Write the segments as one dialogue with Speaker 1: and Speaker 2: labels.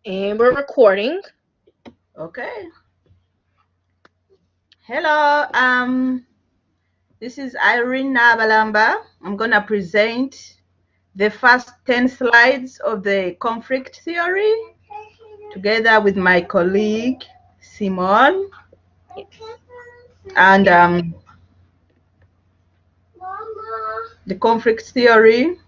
Speaker 1: And we're recording.
Speaker 2: Okay. Hello. This is Irene Nabalamba. I'm gonna present the first 10 slides of the conflict theory together with my colleague Simon. And the conflict theory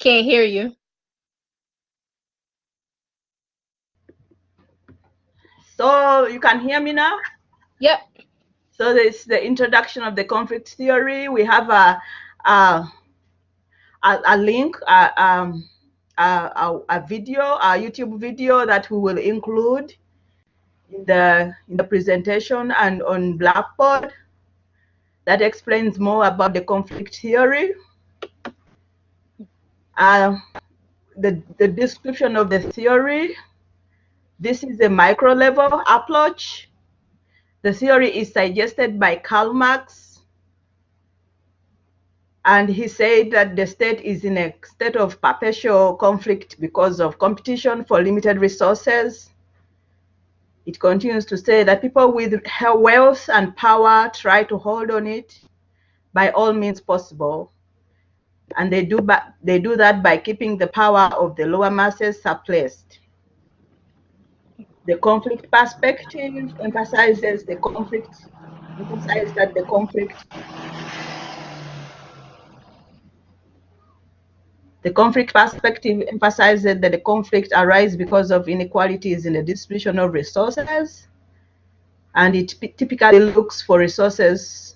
Speaker 1: Can't hear you.
Speaker 2: So you can hear me now?
Speaker 1: Yep.
Speaker 2: So this is the introduction of the conflict theory. We have a, a link, a video, a YouTube video that we will include in the presentation and on Blackboard that explains more about the conflict theory. Uh, the description of the theory. This is a micro level approach. The theory is suggested by Karl Marx, and he said that the state is in a state of perpetual conflict because of competition for limited resources. It continues to say that people with wealth and power try to hold on it by all means possible, and they do that by keeping the power of the lower masses suppressed. The conflict perspective emphasizes that the conflict perspective emphasizes that the conflict arises because of inequalities in the distribution of resources, and it typically looks for sources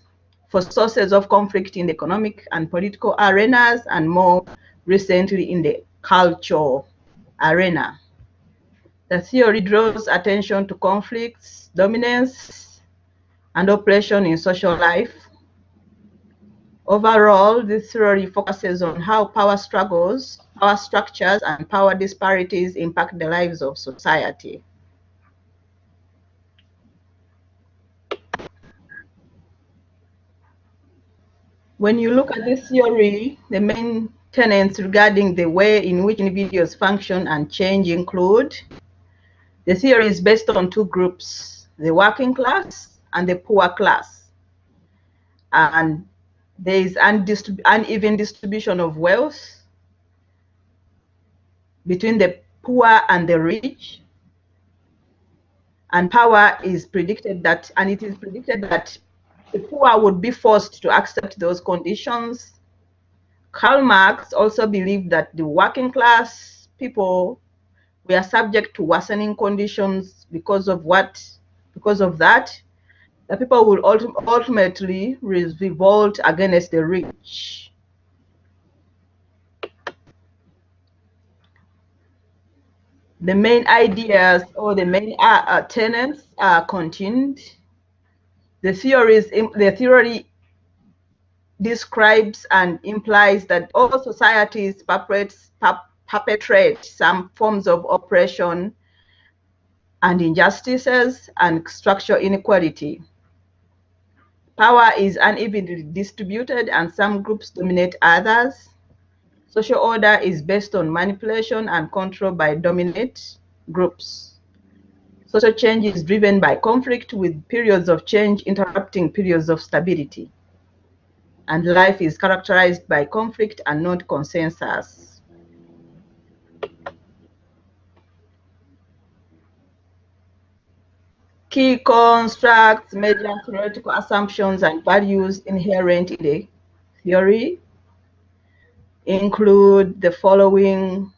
Speaker 2: of conflict in the economic and political arenas, and more recently in the cultural arena. The theory draws attention to conflicts, dominance, and oppression in social life. Overall, this theory focuses on how power struggles, power structures, and power disparities impact the lives of society. When you look at this theory, the main tenets regarding the way in which individuals function and change include: the theory is based on two groups, the working class and the poor class. And there is uneven distribution of wealth between the poor and the rich. And it is predicted that the poor would be forced to accept those conditions. Karl Marx also believed that the working class people were subject to worsening conditions because of that, the people will ultimately revolt against the rich. The main ideas or the main tenets are contained. The theory describes and implies that all societies perpetrate some forms of oppression and injustices and structural inequality. Power is unevenly distributed and some groups dominate others. Social order is based on manipulation and control by dominant groups. Social change is driven by conflict, with periods of change interrupting periods of stability. And life is characterized by conflict and not consensus. Key constructs, major theoretical assumptions, and values inherent in the theory include the following: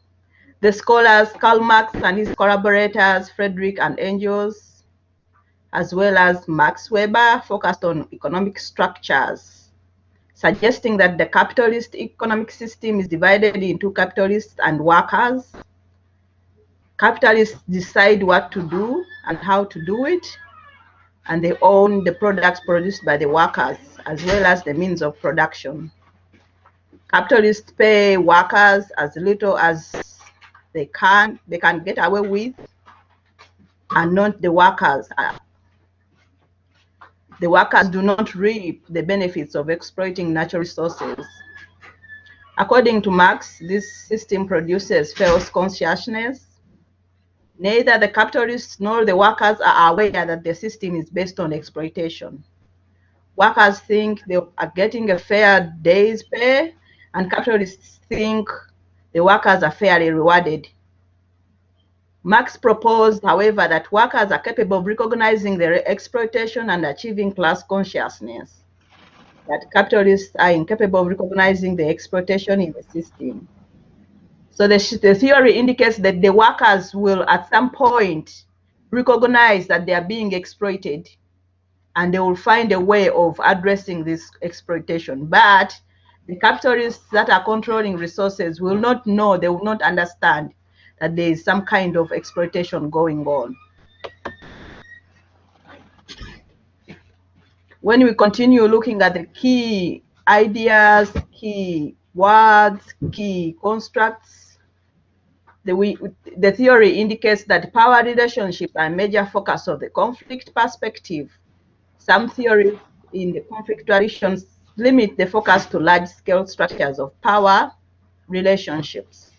Speaker 2: The scholars Karl Marx and his collaborators Friedrich and Engels, as well as Max Weber, focused on economic structures, suggesting that the capitalist economic system is divided into capitalists and workers. Capitalists decide what to do and how to do it, and they own the products produced by the workers as well as the means of production. Capitalists pay workers as little as they can get away with, and not the workers. The workers do not reap the benefits of exploiting natural resources. According to Marx, this system produces false consciousness. Neither the capitalists nor the workers are aware that the system is based on exploitation. Workers think they are getting a fair day's pay, and capitalists think the workers are fairly rewarded. Marx proposed, however, that workers are capable of recognizing their exploitation and achieving class consciousness, that capitalists are incapable of recognizing the exploitation in the system. So the theory indicates that the workers will at some point recognize that they are being exploited, and they will find a way of addressing this exploitation. But the capitalists that are controlling resources will not know, they will not understand that there is some kind of exploitation going on. When we continue looking at the key ideas, key words, key constructs, the theory indicates that power relationships are a major focus of the conflict perspective. Some theories in the conflict traditions limit the focus to large-scale structures of power relationships.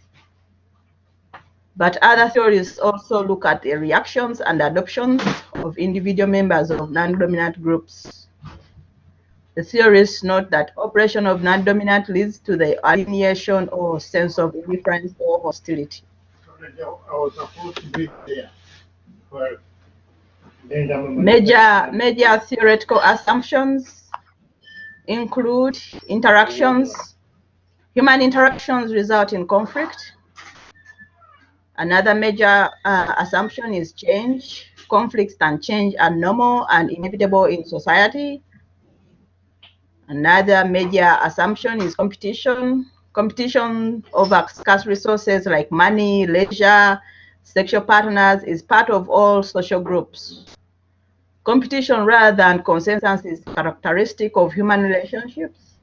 Speaker 2: But other theories also look at the reactions and adoptions of individual members of non-dominant groups. The theories note that operation of non-dominant leads to the alienation or sense of indifference or hostility.
Speaker 3: I was supposed to be there. But
Speaker 2: Major theoretical assumptions include interactions. Human interactions result in conflict. Another major assumption is change. Conflicts and change are normal and inevitable in society. Another major assumption is competition. Competition over scarce resources like money, leisure, sexual partners is part of all social groups. Competition rather than consensus is characteristic of human relationships.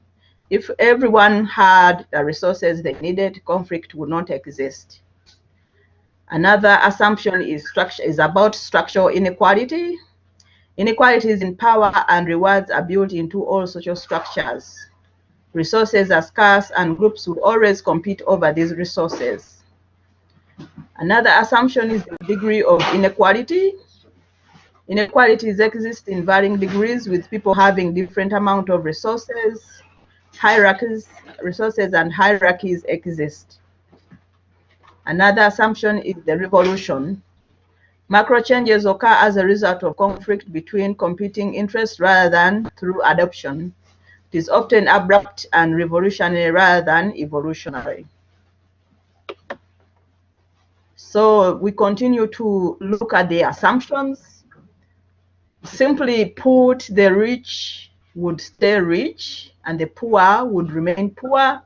Speaker 2: If everyone had the resources they needed, conflict would not exist. Another assumption is about structural inequality. Inequalities in power and rewards are built into all social structures. Resources are scarce and groups will always compete over these resources. Another assumption is the degree of inequality. Inequalities exist in varying degrees, with people having different amount of resources. Resources and hierarchies exist. Another assumption is the revolution. Macro changes occur as a result of conflict between competing interests rather than through adoption. It is often abrupt and revolutionary rather than evolutionary. So we continue to look at the assumptions. Simply put, the rich would stay rich and the poor would remain poor.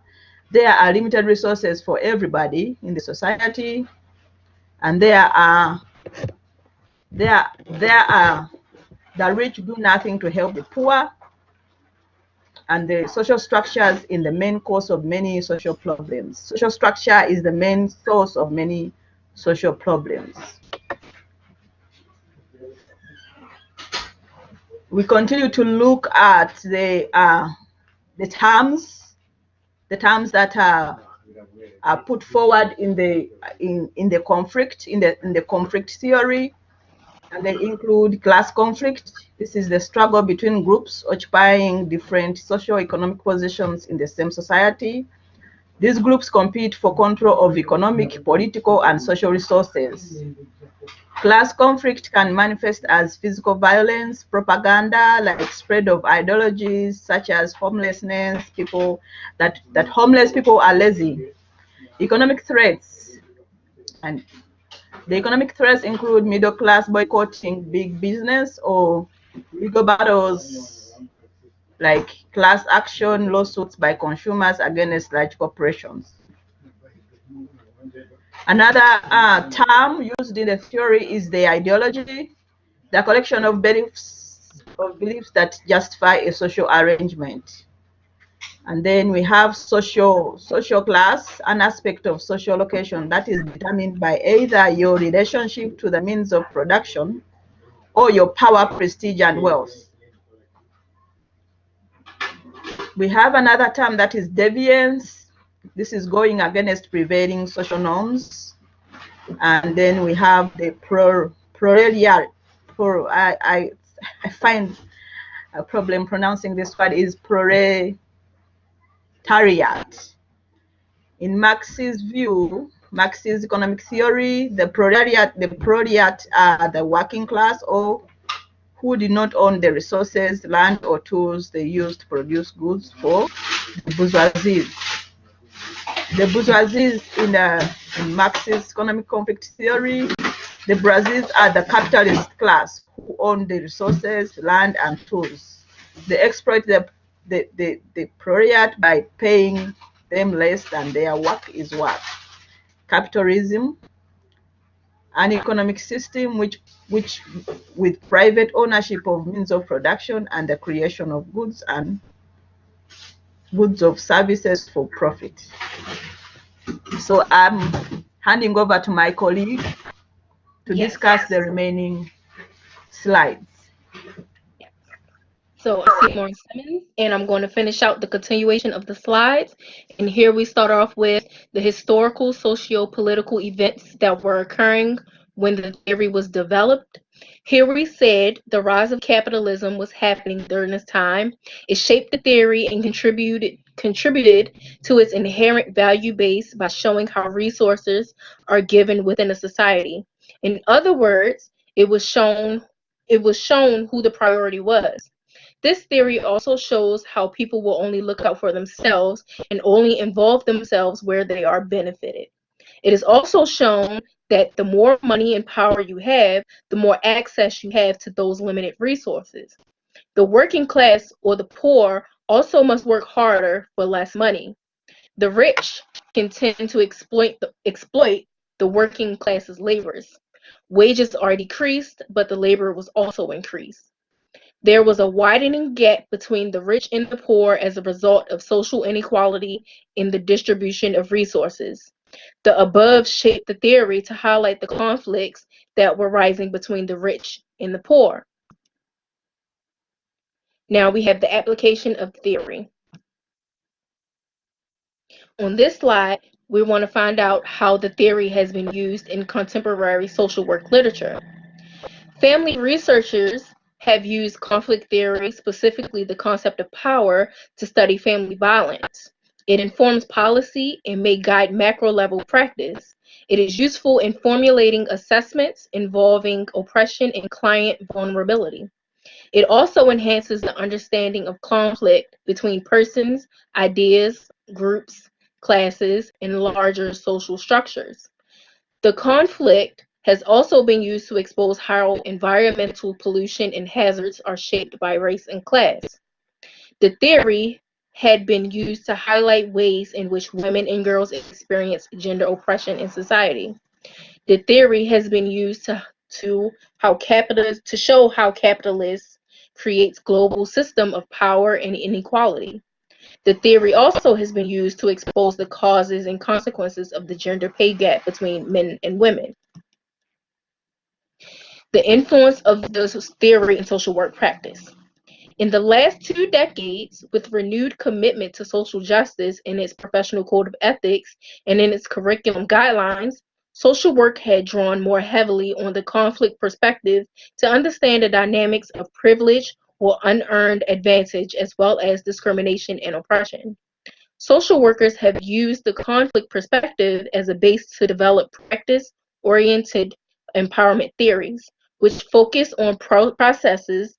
Speaker 2: There are limited resources for everybody in the society, and the rich do nothing to help the poor, and the social structures in the main cause of many social problems. Social structure is the main source of many social problems. We continue to look at the terms that are put forward in the conflict theory, and they include class conflict. This is the struggle between groups occupying different socio-economic positions in the same society. These groups compete for control of economic, political, and social resources. Class conflict can manifest as physical violence, propaganda, like spread of ideologies such as homelessness, that homeless people are lazy. Economic threats, And the economic threats include middle class boycotting big business or legal battles like class action lawsuits by consumers against large corporations. Another term used in the theory is the ideology, the collection of beliefs that justify a social arrangement. And then we have social class, an aspect of social location that is determined by either your relationship to the means of production or your power, prestige, and wealth. We have another term that is deviance. This is going against prevailing social norms. And then we have the I find a problem pronouncing this word, is proletariat. In Marx's view, Marx's economic theory, the proletariat are the working class or who did not own the resources, land, or tools they used to produce goods for the bourgeoisie. The bourgeoisie in Marx's economic conflict theory, the bourgeoisie are the capitalist class who own the resources, land, and tools. They exploit the proletariat by paying them less than their work is worth. Capitalism, an economic system which with private ownership of means of production and the creation of goods and services for profit. So I'm handing over to my colleague to discuss the remaining slides.
Speaker 1: So I'm Seymour Simmons, and I'm going to finish out the continuation of the slides. And here we start off with the historical socio-political events that were occurring when the theory was developed. Here we said the rise of capitalism was happening during this time. It shaped the theory and contributed to its inherent value base by showing how resources are given within a society. In other words, it was shown who the priority was. This theory also shows how people will only look out for themselves and only involve themselves where they are benefited. It is also shown that the more money and power you have, the more access you have to those limited resources. The working class or the poor also must work harder for less money. The rich can tend to exploit the working class's laborers. Wages are decreased, but the labor was also increased. There was a widening gap between the rich and the poor as a result of social inequality in the distribution of resources. The above shaped the theory to highlight the conflicts that were rising between the rich and the poor. Now we have the application of theory. On this slide, we want to find out how the theory has been used in contemporary social work literature. Family researchers have used conflict theory, specifically the concept of power, to study family violence. It informs policy and may guide macro-level practice. It is useful in formulating assessments involving oppression and client vulnerability. It also enhances the understanding of conflict between persons, ideas, groups, classes, and larger social structures. The conflict has also been used to expose how environmental pollution and hazards are shaped by race and class. The theory had been used to highlight ways in which women and girls experience gender oppression in society. The theory has been used to show how capitalists creates global system of power and inequality. The theory also has been used to expose the causes and consequences of the gender pay gap between men and women. The influence of this theory in social work practice. In the last 2 decades, with renewed commitment to social justice in its professional code of ethics and in its curriculum guidelines, social work had drawn more heavily on the conflict perspective to understand the dynamics of privilege or unearned advantage, as well as discrimination and oppression. Social workers have used the conflict perspective as a base to develop practice-oriented empowerment theories, which focus on processes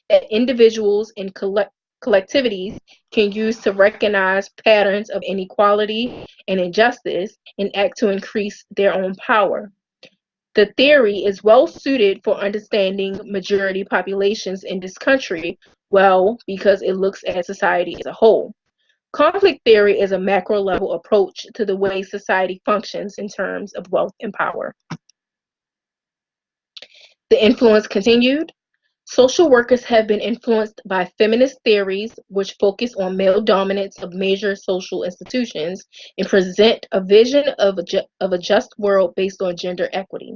Speaker 1: that individuals and collectivities can use to recognize patterns of inequality and injustice and act to increase their own power. The theory is well suited for understanding majority populations in this country well because it looks at society as a whole. Conflict theory is a macro level approach to the way society functions in terms of wealth and power. The influence continued. Social workers have been influenced by feminist theories, which focus on male dominance of major social institutions and present a vision of a just world based on gender equity.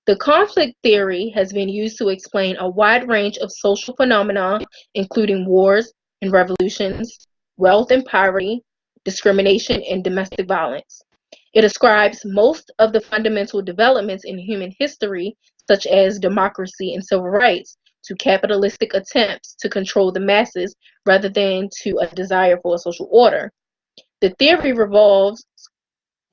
Speaker 1: The conflict theory has been used to explain a wide range of social phenomena, including wars and revolutions, wealth and poverty, discrimination, and domestic violence. It ascribes most of the fundamental developments in human history, such as democracy and civil rights, to capitalistic attempts to control the masses rather than to a desire for a social order. The theory revolves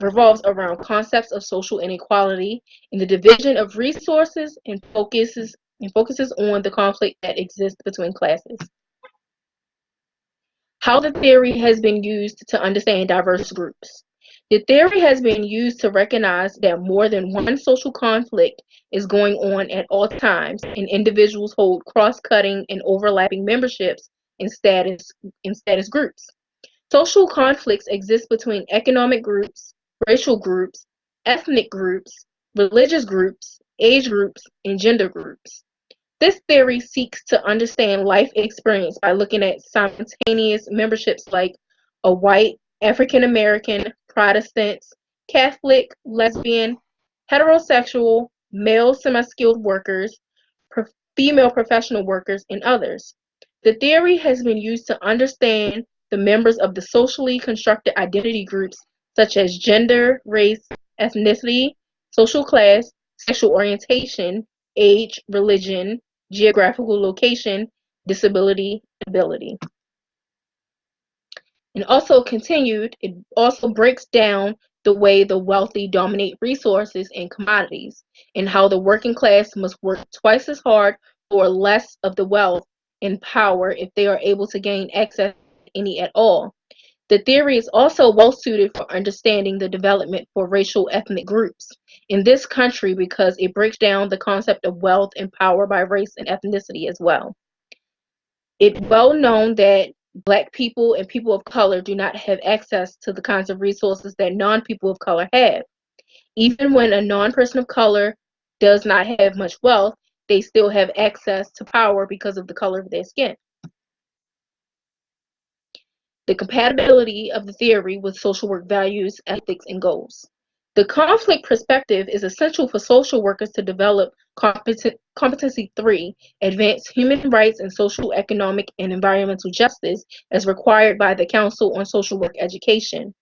Speaker 1: around concepts of social inequality and the division of resources and focuses on the conflict that exists between classes. How the theory has been used to understand diverse groups. The theory has been used to recognize that more than one social conflict is going on at all times, and individuals hold cross-cutting and overlapping memberships in status groups. Social conflicts exist between economic groups, racial groups, ethnic groups, religious groups, age groups, and gender groups. This theory seeks to understand life experience by looking at simultaneous memberships like a white, African American, Protestants, Catholic, lesbian, heterosexual, male semi-skilled workers, female professional workers, and others. The theory has been used to understand the members of the socially constructed identity groups such as gender, race, ethnicity, social class, sexual orientation, age, religion, geographical location, disability, ability. And also continued, it also breaks down the way the wealthy dominate resources and commodities, and how the working class must work twice as hard for less of the wealth and power if they are able to gain access to any at all. The theory is also well suited for understanding the development for racial ethnic groups in this country because it breaks down the concept of wealth and power by race and ethnicity as well. It's well known that Black people and people of color do not have access to the kinds of resources that non-people of color have. Even when a non-person of color does not have much wealth, they still have access to power because of the color of their skin. The compatibility of the theory with social work values, ethics, and goals. The conflict perspective is essential for social workers to develop competency 3, advance human rights and social, economic, and environmental justice as required by the Council on Social Work Education.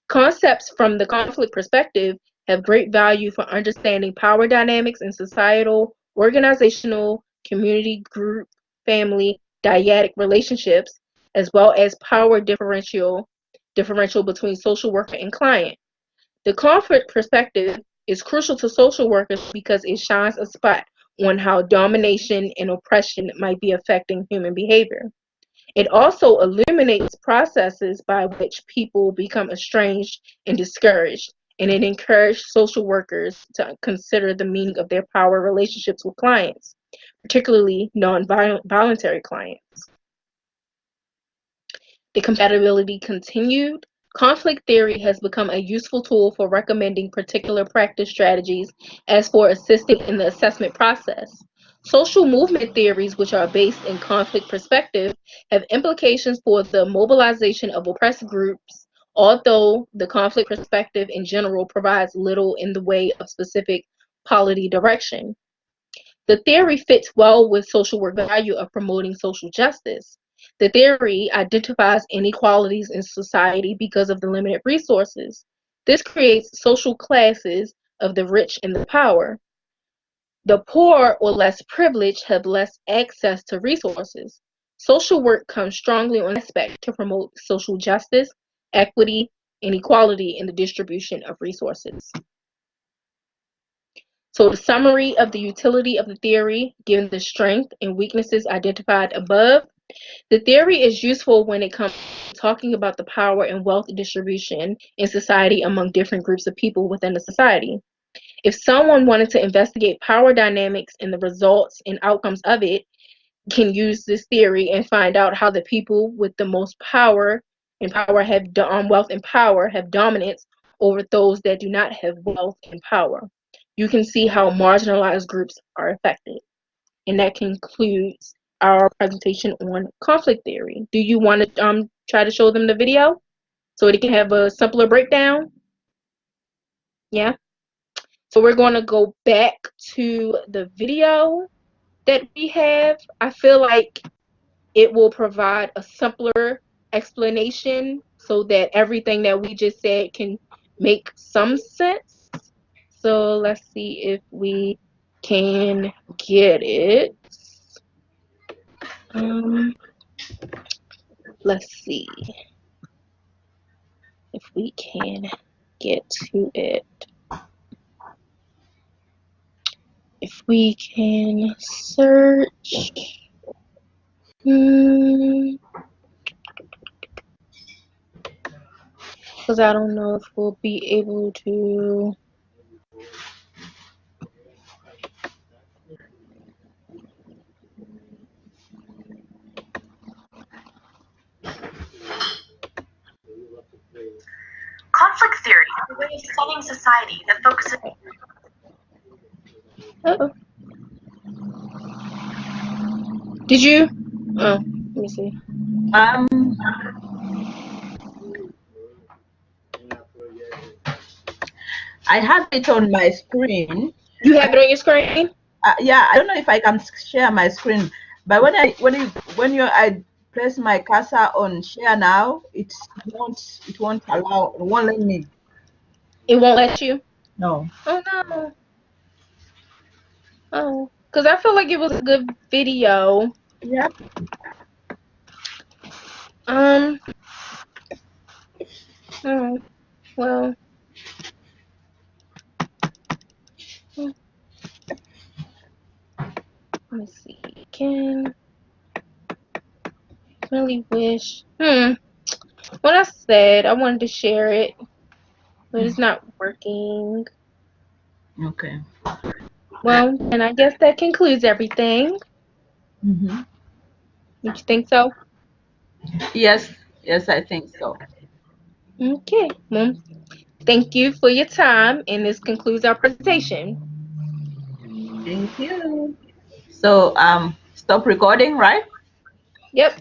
Speaker 1: Concepts from the conflict perspective have great value for understanding power dynamics in societal, organizational, community, group, family, dyadic relationships, as well as power differential between social worker and client. The conflict perspective is crucial to social workers because it shines a spot on how domination and oppression might be affecting human behavior. It also illuminates processes by which people become estranged and discouraged, and it encourages social workers to consider the meaning of their power relationships with clients, particularly non-voluntary clients. The compatibility continued. Conflict theory has become a useful tool for recommending particular practice strategies as for assisting in the assessment process. Social movement theories, which are based in conflict perspective, have implications for the mobilization of oppressed groups, although the conflict perspective in general provides little in the way of specific polity direction. The theory fits well with social work value of promoting social justice. The theory identifies inequalities in society because of the limited resources. This creates social classes of the rich and the power. The poor or less privileged have less access to resources. Social work comes strongly on aspect to promote social justice, equity, and equality in the distribution of resources. So the summary of the utility of the theory, given the strength and weaknesses identified above, The theory is useful when it comes to talking about the power and wealth distribution in society among different groups of people within the society. If someone wanted to investigate power dynamics and the results and outcomes of it, can use this theory and find out how the people with the most power and wealth and power have dominance over those that do not have wealth and power. You can see how marginalized groups are affected. And that concludes our presentation on conflict theory. Do you want to try to show them the video so they can have a simpler breakdown? Yeah. So we're going to go back to the video that we have. I feel like it will provide a simpler explanation so that everything that we just said can make some sense. So let's see if we can get it. Let's see if we can get to it. If we can search. Because I don't know if we'll be able to.
Speaker 4: Conflict theory is a way of studying society that focuses.
Speaker 1: Uh-oh. Did you? Oh, let me see.
Speaker 2: I have it on my screen.
Speaker 1: You have it on your screen?
Speaker 2: Yeah, I don't know if I can share my screen, but when I press my cursor on share now, it won't let me.
Speaker 1: It won't let you?
Speaker 2: No.
Speaker 1: Oh no. Oh, because I feel like it was a good video.
Speaker 2: Yep.
Speaker 1: Oh, well. Let me see. Can really wish. When I said I wanted to share it, but it's not working.
Speaker 2: Okay.
Speaker 1: Well, and I guess that concludes everything.
Speaker 2: Mm-hmm.
Speaker 1: Don't you think so?
Speaker 2: Yes, I think so.
Speaker 1: Okay. Well, thank you for your time, and this concludes our presentation.
Speaker 2: Thank you. So, stop recording, right?
Speaker 1: Yep.